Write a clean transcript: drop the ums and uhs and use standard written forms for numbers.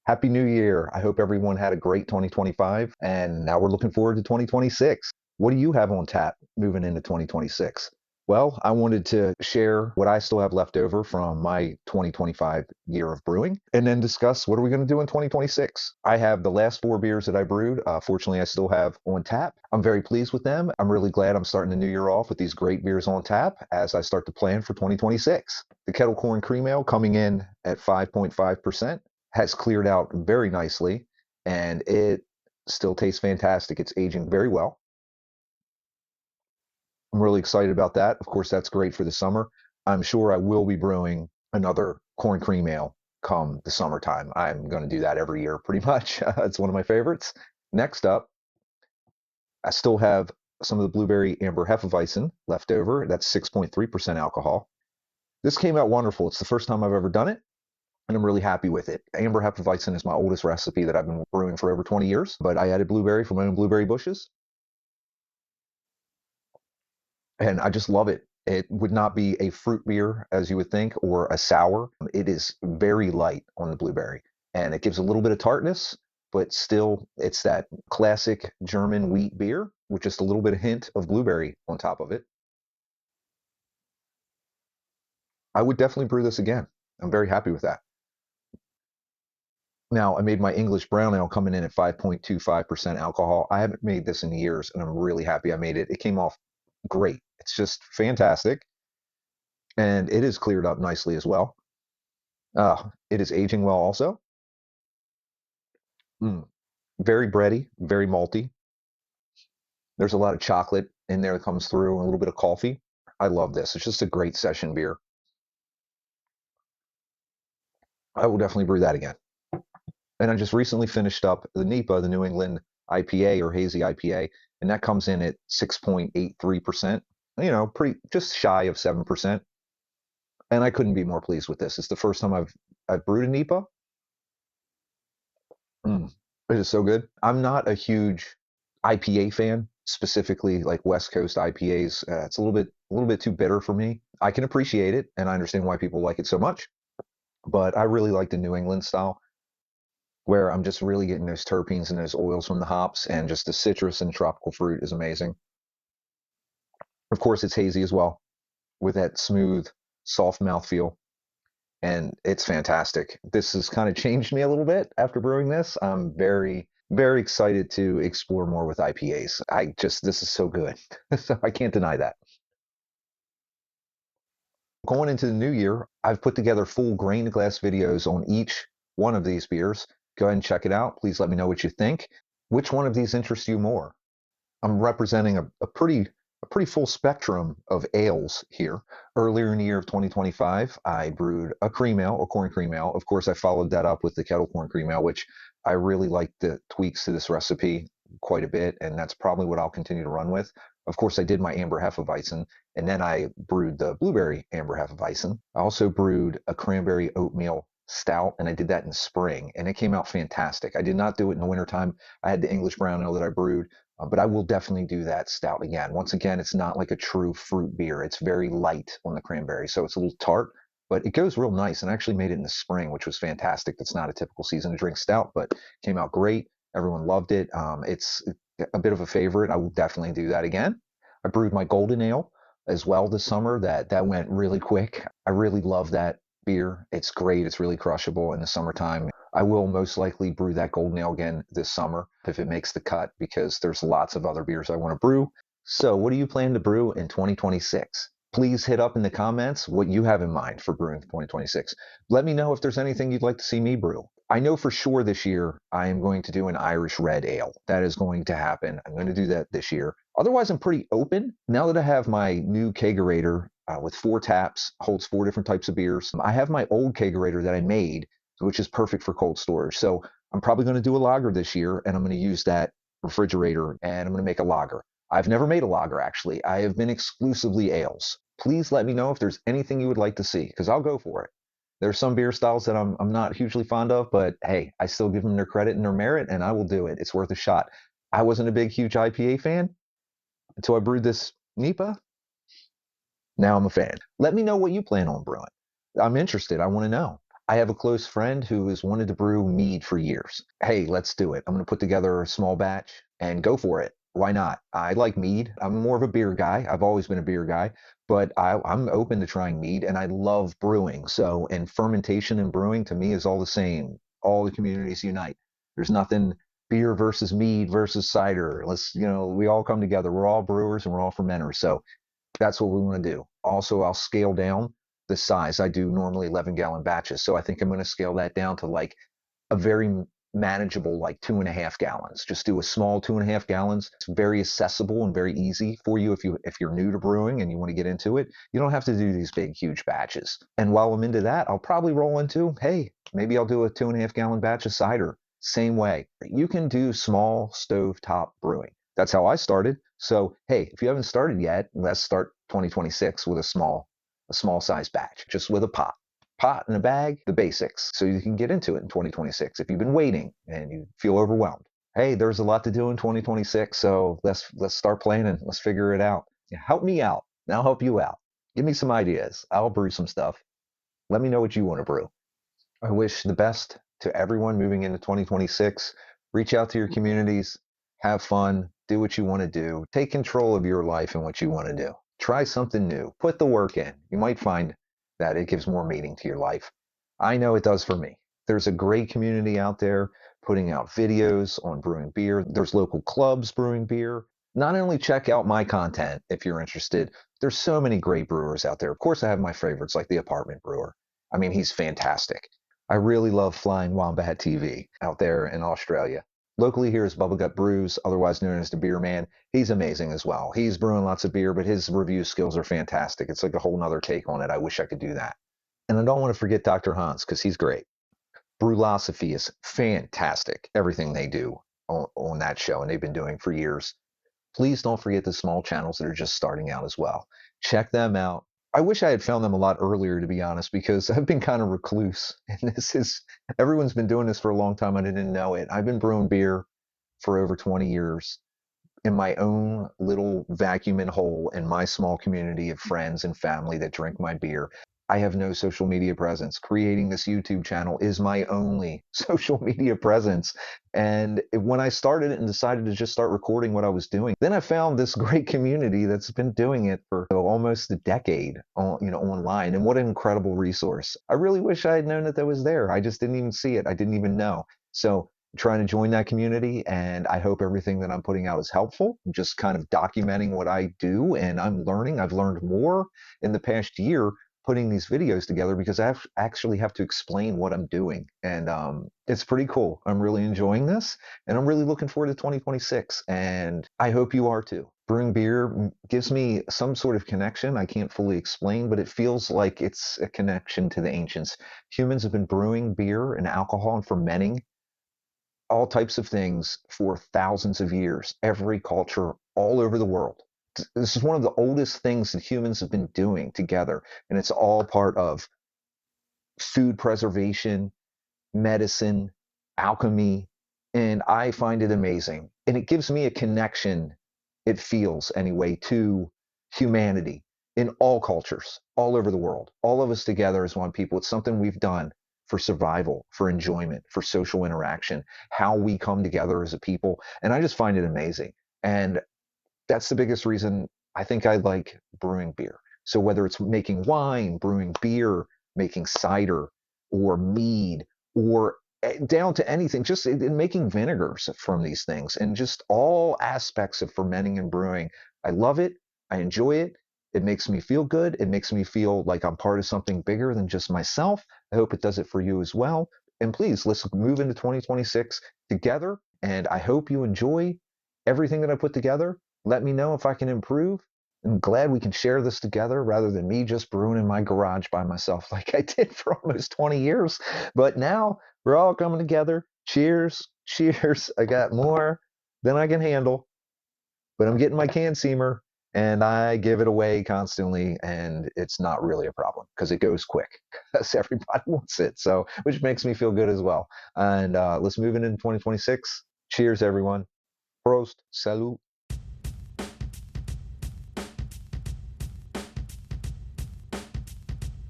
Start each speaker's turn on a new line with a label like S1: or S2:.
S1: Happy New Year. I hope everyone had a great 2025, and now we're looking forward to 2026. What do you have on tap moving into 2026? Well, I wanted to share what I still have left over from my 2025 year of brewing and then discuss what are we going to do in 2026. I have the last four beers that I brewed. Fortunately, I still have on tap. I'm very pleased with them. I'm really glad I'm starting the new year off with these great beers on tap as I start to plan for 2026. The Kettle Corn Cream Ale coming in at 5.5% has cleared out very nicely and it still tastes fantastic. It's aging very well. I'm really excited about that. Of course, that's great for the summer. I'm sure I will be brewing another corn cream ale come the summertime. I'm going to do that every year pretty much. It's one of my favorites. Next up, I still have some of the blueberry amber hefeweizen left over. That's 6.3% alcohol. This came out wonderful. It's the first time I've ever done it, and I'm really happy with it. Amber hefeweizen is my oldest recipe that I've been brewing for over 20 years, but I added blueberry from my own blueberry bushes, and I just love it. It would not be a fruit beer as you would think or a sour. It is very light on the blueberry and it gives a little bit of tartness, but still it's that classic German wheat beer with just a little bit of hint of blueberry on top of it. I would definitely brew this again. I'm very happy with that. Now, I made my English brown ale coming in at 5.25% alcohol. I haven't made this in years and I'm really happy I made it. It came off great. It's just fantastic. And it is cleared up nicely as well. It is aging well also. Mm, very bready, very malty. There's a lot of chocolate in there that comes through, and a little bit of coffee. I love this. It's just a great session beer. I will definitely brew that again. And I just recently finished up the NEPA, the New England IPA or hazy IPA, and that comes in at 6.83%. Pretty just shy of 7%. And I couldn't be more pleased with this. It's the first time I've brewed a NEPA. Mm, it is so good. I'm not a huge IPA fan, specifically like West Coast IPAs. It's a little bit too bitter for me. I can appreciate it, and I understand why people like it so much, but I really like the New England style, where I'm just really getting those terpenes and those oils from the hops, and just the citrus and tropical fruit is amazing. Of course, it's hazy as well, with that smooth, soft mouthfeel, and it's fantastic. This has kind of changed me a little bit after brewing this. I'm very, very excited to explore more with IPAs. This is so good. So I can't deny that. Going into the new year, I've put together full grain to glass videos on each one of these beers. Go ahead and check it out. Please let me know what you think. Which one of these interests you more? I'm representing a pretty full spectrum of ales here. Earlier in the year of 2025, I brewed a cream ale, a corn cream ale. Of course, I followed that up with the kettle corn cream ale, which I really like the tweaks to this recipe quite a bit, and that's probably what I'll continue to run with. Of course, I did my amber hefeweizen, and then I brewed the blueberry amber hefeweizen. I also brewed a cranberry oatmeal stout, and I did that in spring, and it came out fantastic. I did not do it in the wintertime. I had the English brown ale that I brewed, but I will definitely do that stout again. Once again, it's not like a true fruit beer. It's very light on the cranberry, so it's a little tart, but it goes real nice. And I actually made it in the spring, which was fantastic. That's not a typical season to drink stout, but came out great. Everyone loved it. It's a bit of a favorite. I will definitely do that again. I brewed my golden ale as well this summer. That went really quick. I really love that beer. It's great. It's really crushable in the summertime. I will most likely brew that golden ale again this summer if it makes the cut because there's lots of other beers I want to brew. So, what do you plan to brew in 2026? Please hit up in the comments what you have in mind for brewing 2026. Let me know if there's anything you'd like to see me brew. I know for sure this year I am going to do an Irish red ale. That is going to happen. I'm going to do that this year. Otherwise, I'm pretty open. Now that I have my new kegerator with four taps, holds four different types of beers, I have my old kegerator that I made, which is perfect for cold storage. So I'm probably going to do a lager this year, and I'm going to use that refrigerator, and I'm going to make a lager. I've never made a lager, actually. I have been exclusively ales. Please let me know if there's anything you would like to see, because I'll go for it. There's some beer styles that I'm not hugely fond of, but hey, I still give them their credit and their merit, and I will do it. It's worth a shot. I wasn't a big, huge IPA fan until I brewed this NEPA. Now I'm a fan. Let me know what you plan on brewing. I'm interested. I want to know. I have a close friend who has wanted to brew mead for years. Hey, let's do it. I'm going to put together a small batch and go for it. Why not? I like mead. I'm more of a beer guy. I've always been a beer guy, but I'm open to trying mead and I love brewing. So, and fermentation and brewing to me is all the same. All the communities unite. There's nothing beer versus mead versus cider. We all come together. We're all brewers and we're all fermenters. So that's what we want to do. Also, I'll scale down the size. I do normally 11-gallon batches. So I think I'm going to scale that down to like a very manageable, like 2.5 gallons. Just do a small 2.5 gallons. It's very accessible and very easy for you if you're new to brewing and you want to get into it. You don't have to do these big, huge batches. And while I'm into that, I'll probably roll into, hey, maybe I'll do a 2.5-gallon batch of cider. Same way. You can do small stovetop brewing. That's how I started. So, hey, if you haven't started yet, let's start 2026 with a small size batch, just with a pot and a bag, the basics, so you can get into it in 2026 if you've been waiting and you feel overwhelmed. Hey, there's a lot to do in 2026, so let's start planning. Let's figure it out. Yeah, help me out, and I'll help you out. Give me some ideas. I'll brew some stuff. Let me know what you want to brew. I wish the best to everyone moving into 2026. Reach out to your communities, have fun, do what you want to do, take control of your life and what you want to do. Try something new, put the work in. You might find that it gives more meaning to your life. I know it does for me. There's a great community out there putting out videos on brewing beer. There's local clubs brewing beer. Not only check out my content if you're interested, there's so many great brewers out there. Of course, I have my favorites like the apartment brewer. I mean, he's fantastic. I really love Flying Wombat TV out there in Australia. Locally here is Bubblegut Brews, otherwise known as the Beer Man. He's amazing as well. He's brewing lots of beer, but his review skills are fantastic. It's like a whole nother take on it. I wish I could do that. And I don't want to forget Dr. Hans because he's great. Brewlosophy is fantastic. Everything they do on that show, and they've been doing for years. Please don't forget the small channels that are just starting out as well. Check them out. I wish I had found them a lot earlier, to be honest, because I've been kind of recluse. And everyone's been doing this for a long time. I didn't know it. I've been brewing beer for over 20 years in my own little vacuum and hole in my small community of friends and family that drink my beer. I have no social media presence. Creating this YouTube channel is my only social media presence. And when I started it and decided to just start recording what I was doing, then I found this great community that's been doing it for almost a decade, online. And what an incredible resource. I really wish I had known that was there. I just didn't even see it. I didn't even know. So trying to join that community, and I hope everything that I'm putting out is helpful. I'm just kind of documenting what I do, and I'm learning. I've learned more in the past year putting these videos together because I actually have to explain what I'm doing, and it's pretty cool. I'm really enjoying this, and I'm really looking forward to 2026, and I hope you are too. Brewing beer gives me some sort of connection I can't fully explain, but it feels like it's a connection to the ancients. Humans have been brewing beer and alcohol and fermenting all types of things for thousands of years, every culture all over the world. This is one of the oldest things that humans have been doing together, and it's all part of food preservation, medicine, alchemy, and I find it amazing. And it gives me a connection, it feels anyway, to humanity in all cultures, all over the world. All of us together as one people. It's something we've done for survival, for enjoyment, for social interaction, how we come together as a people. And I just find it amazing. And that's the biggest reason I think I like brewing beer. So whether it's making wine, brewing beer, making cider or mead, or down to anything, just in making vinegars from these things and just all aspects of fermenting and brewing. I love it. I enjoy it. It makes me feel good. It makes me feel like I'm part of something bigger than just myself. I hope it does it for you as well. And please, let's move into 2026 together. And I hope you enjoy everything that I put together. Let me know if I can improve. I'm glad we can share this together rather than me just brewing in my garage by myself like I did for almost 20 years. But now we're all coming together. Cheers. Cheers. I got more than I can handle, but I'm getting my can seamer and I give it away constantly. And it's not really a problem because it goes quick because everybody wants it. So, which makes me feel good as well. And let's move into 2026. Cheers, everyone. Prost. Salut.